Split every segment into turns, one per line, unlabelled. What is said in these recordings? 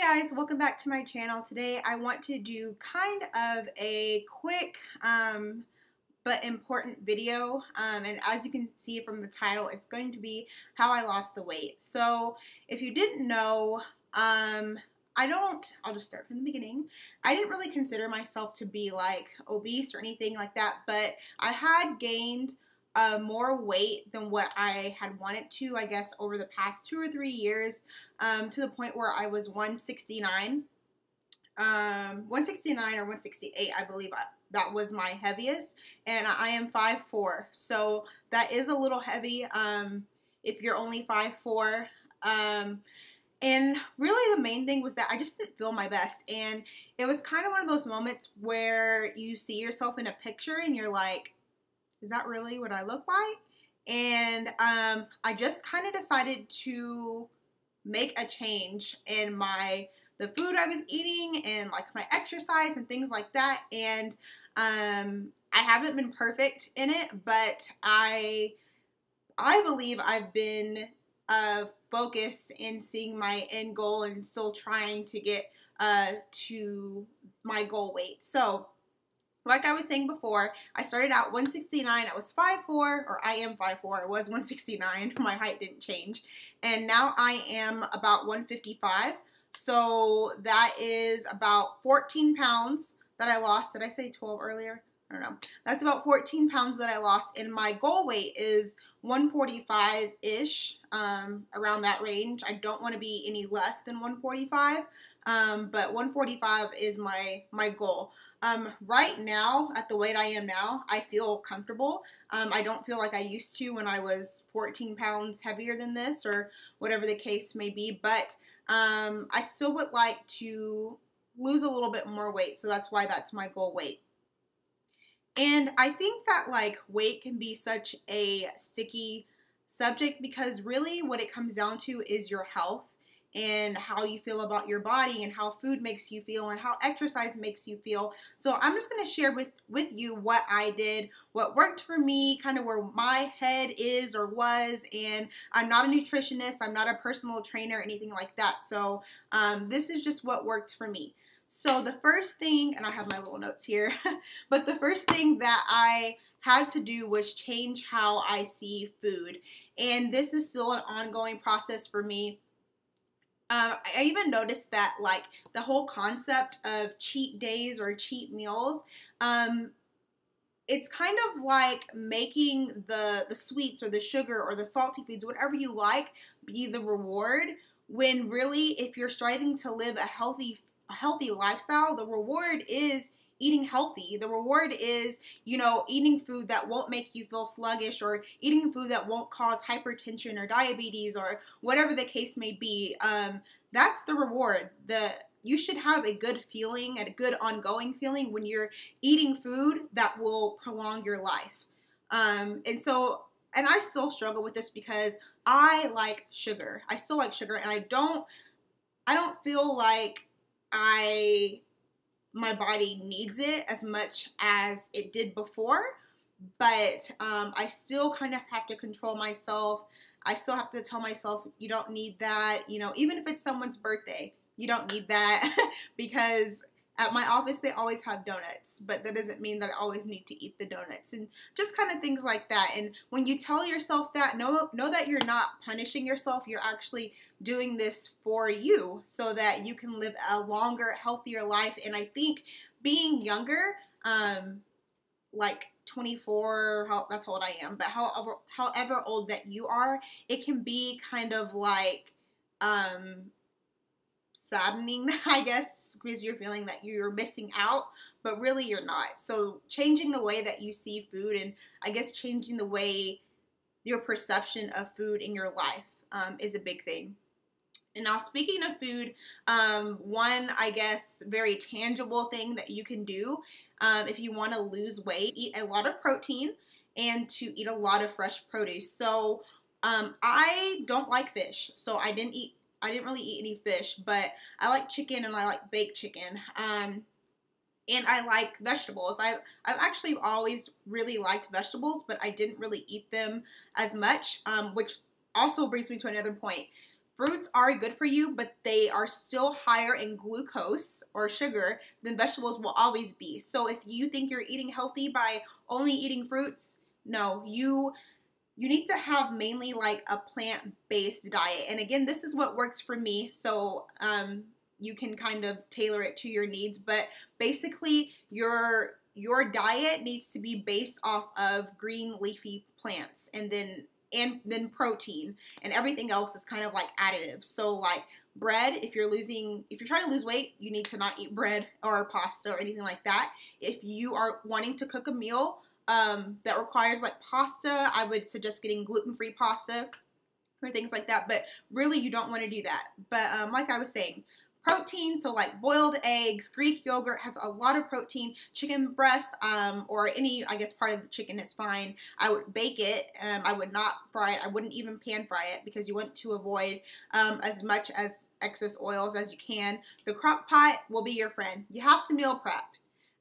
Guys, welcome back to my channel. Today I want to do kind of a quick but important video, and as you can see from the title, it's going to be how I lost the weight. So if you didn't know, I'll just start from the beginning. I didn't really consider myself to be like obese or anything like that, but I had gained more weight than what I had wanted to, I guess, over the past 2 or 3 years, to the point where I was 169, 169 or 168, I believe. That was my heaviest, and I am 5'4", so that is a little heavy if you're only 5'4". And really the main thing was that I just didn't feel my best, and it was kind of one of those moments where you see yourself in a picture and you're like, is that really what I look like? And I just kind of decided to make a change in the food I was eating and like my exercise and things like that. And I haven't been perfect in it, but I believe I've been focused in seeing my end goal and still trying to get to my goal weight. So like I was saying before, I started out 169. I was 5'4", or I am 5'4". I was 169. My height didn't change. And now I am about 155. So that is about 14 pounds that I lost. Did I say 12 earlier? I don't know. That's about 14 pounds that I lost. And my goal weight is 145-ish, around that range. I don't want to be any less than 145. But 145 is my goal. Right now, at the weight I am now, I feel comfortable. I don't feel like I used to when I was 14 pounds heavier than this, or whatever the case may be, but I still would like to lose a little bit more weight, so that's why that's my goal weight. And I think that like weight can be such a sticky subject, because really what it comes down to is your health and how you feel about your body and how food makes you feel and how exercise makes you feel. So I'm just going to share with you what I did, what worked for me, kind of where my head is or was. And I'm not a nutritionist, I'm not a personal trainer, anything like that. So this is just what worked for me. So the first thing, and I have my little notes here, but the first thing that I had to do was change how I see food. And this is still an ongoing process for me. I even noticed that like the whole concept of cheat days or cheat meals, it's kind of like making the sweets or the sugar or the salty foods, whatever you like, be the reward, when really if you're striving to live a healthy lifestyle, the reward is eating healthy. The reward is, eating food that won't make you feel sluggish, or eating food that won't cause hypertension or diabetes or whatever the case may be. That's the reward. You should have a good feeling and a good ongoing feeling when you're eating food that will prolong your life. And I still struggle with this because I like sugar. I still like sugar, and I don't feel like my body needs it as much as it did before, but I still kind of have to control myself. I still have to tell myself, you don't need that, even if it's someone's birthday, you don't need that, because at my office they always have donuts, but that doesn't mean that I always need to eat the donuts, and just kind of things like that. And when you tell yourself that, know that you're not punishing yourself. You're actually doing this for you so that you can live a longer, healthier life. And I think being younger, like 24, that's how old I am, but however old that you are, it can be kind of like saddening, I guess, because you're feeling that you're missing out, but really you're not. So changing the way that you see food, and I guess changing the way your perception of food in your life is a big thing. And now, speaking of food, one, I guess, very tangible thing that you can do if you want to lose weight, eat a lot of protein and to eat a lot of fresh produce. So I don't like fish, so I didn't really eat any fish, but I like chicken and I like baked chicken. And I like vegetables. I've actually always really liked vegetables, but I didn't really eat them as much, which also brings me to another point. fruits are good for you, but they are still higher in glucose or sugar than vegetables will always be. So if you think you're eating healthy by only eating fruits, no, you need to have mainly like a plant-based diet. And again, this is what works for me. So you can kind of tailor it to your needs, but basically your diet needs to be based off of green leafy plants, and then protein, and everything else is kind of like additive. So like bread, if you're trying to lose weight, you need to not eat bread or pasta or anything like that. If you are wanting to cook a meal that requires like pasta, I would suggest getting gluten-free pasta or things like that. But really, you don't want to do that. But like I was saying, protein, so like boiled eggs, Greek yogurt has a lot of protein. Chicken breast, or any, I guess, part of the chicken is fine. I would bake it. I would not fry it. I wouldn't even pan fry it, because you want to avoid as much as excess oils as you can. The crock pot will be your friend. You have to meal prep.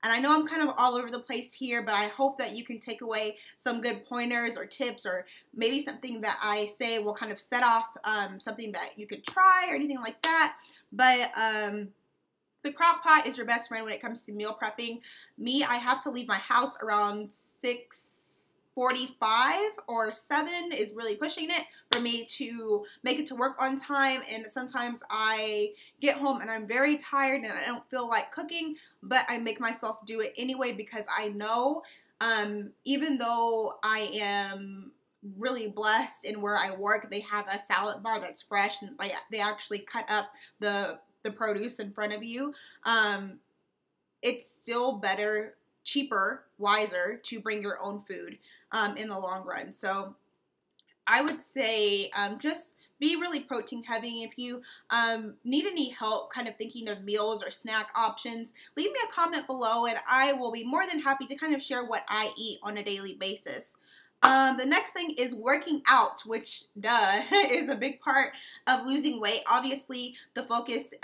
And I know I'm kind of all over the place here, but I hope that you can take away some good pointers or tips, or maybe something that I say will kind of set off something that you could try or anything like that. But the crock pot is your best friend when it comes to meal prepping. Me, I have to leave my house around 6:45 or 7 is really pushing it for me to make it to work on time. And sometimes I get home and I'm very tired and I don't feel like cooking, but I make myself do it anyway, because I know even though I am really blessed in where I work, they have a salad bar that's fresh, and like they actually cut up the produce in front of you. It's still better, cheaper, wiser to bring your own food in the long run. So I would say just be really protein heavy. If you need any help kind of thinking of meals or snack options, leave me a comment below and I will be more than happy to kind of share what I eat on a daily basis. The next thing is working out, which, is a big part of losing weight. Obviously, the focus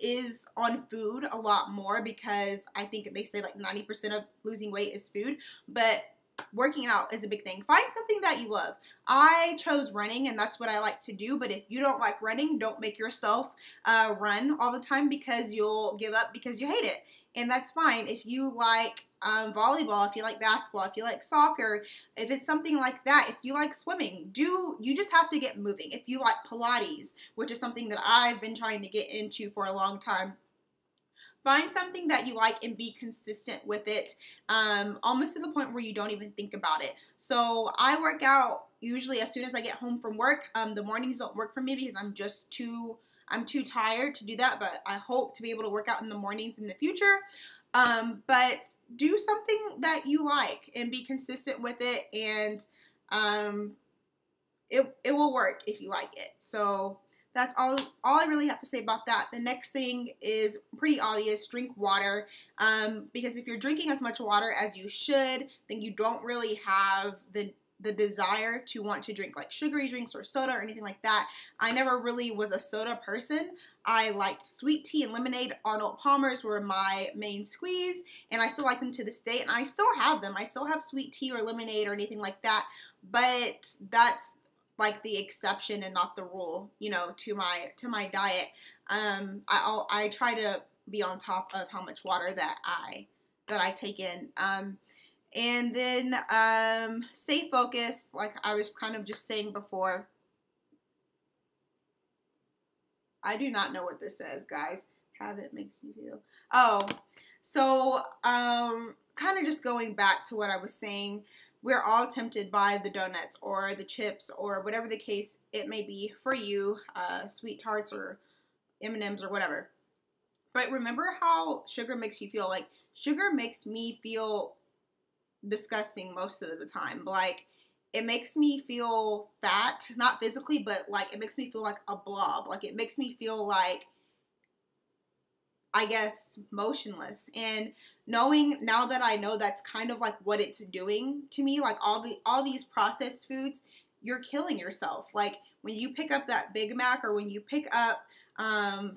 is on food a lot more, because I think they say like 90% of losing weight is food, but working out is a big thing. Find something that you love. I chose running, and that's what I like to do, but if you don't like running, don't make yourself run all the time, because you'll give up because you hate it. And that's fine. If you like volleyball, if you like basketball, if you like soccer, if it's something like that, if you like swimming, you just have to get moving. If you like Pilates, which is something that I've been trying to get into for a long time, find something that you like and be consistent with it, almost to the point where you don't even think about it. So I work out usually as soon as I get home from work. The mornings don't work for me because I'm too tired to do that, but I hope to be able to work out in the mornings in the future. But do something that you like and be consistent with it, and it will work if you like it. So that's all I really have to say about that. The next thing is pretty obvious: drink water. Because if you're drinking as much water as you should, then you don't really have the desire to want to drink like sugary drinks or soda or anything like that. I never really was a soda person. I liked sweet tea and lemonade. Arnold Palmer's were my main squeeze, and I still like them to this day, and I still have them. I still have sweet tea or lemonade or anything like that, but that's like the exception and not the rule, to my diet. I try to be on top of how much water that I take in. And then stay focused, like I was kind of just saying before. I do not know what this says, guys. Habit makes you feel. Oh, so kind of just going back to what I was saying. We're all tempted by the donuts or the chips or whatever the case it may be for you, sweet tarts or M&Ms or whatever. But remember how sugar makes you feel. Like, sugar makes me feel disgusting most of the time. Like, it makes me feel fat, not physically, but like it makes me feel like a blob. Like, it makes me feel like, I guess, motionless. And now that I know that's kind of like what it's doing to me, like all these processed foods, you're killing yourself. Like, when you pick up that Big Mac, or when you pick up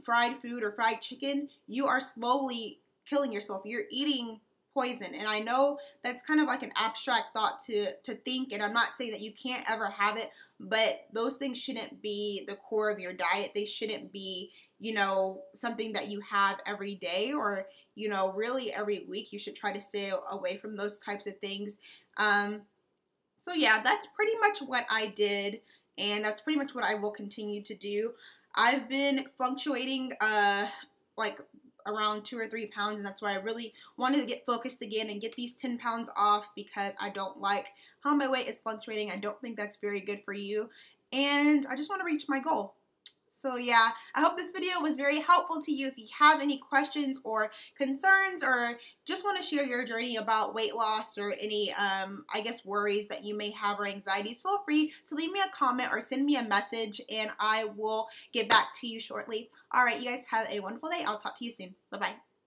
fried food or fried chicken, you are slowly killing yourself. You're eating poison. And I know that's kind of like an abstract thought to think, and I'm not saying that you can't ever have it, but those things shouldn't be the core of your diet. They shouldn't be, you know, something that you have every day, or, you know, really every week. You should try to stay away from those types of things. So yeah, that's pretty much what I did, and that's pretty much what I will continue to do. I've been fluctuating like around 2 or 3 pounds, and that's why I really wanted to get focused again and get these 10 pounds off, because I don't like how my weight is fluctuating. I don't think that's very good for you, and I just want to reach my goal. So yeah, I hope this video was very helpful to you. If you have any questions or concerns, or just want to share your journey about weight loss, or any, I guess, worries that you may have or anxieties, feel free to leave me a comment or send me a message, and I will get back to you shortly. All right, you guys have a wonderful day. I'll talk to you soon. Bye-bye.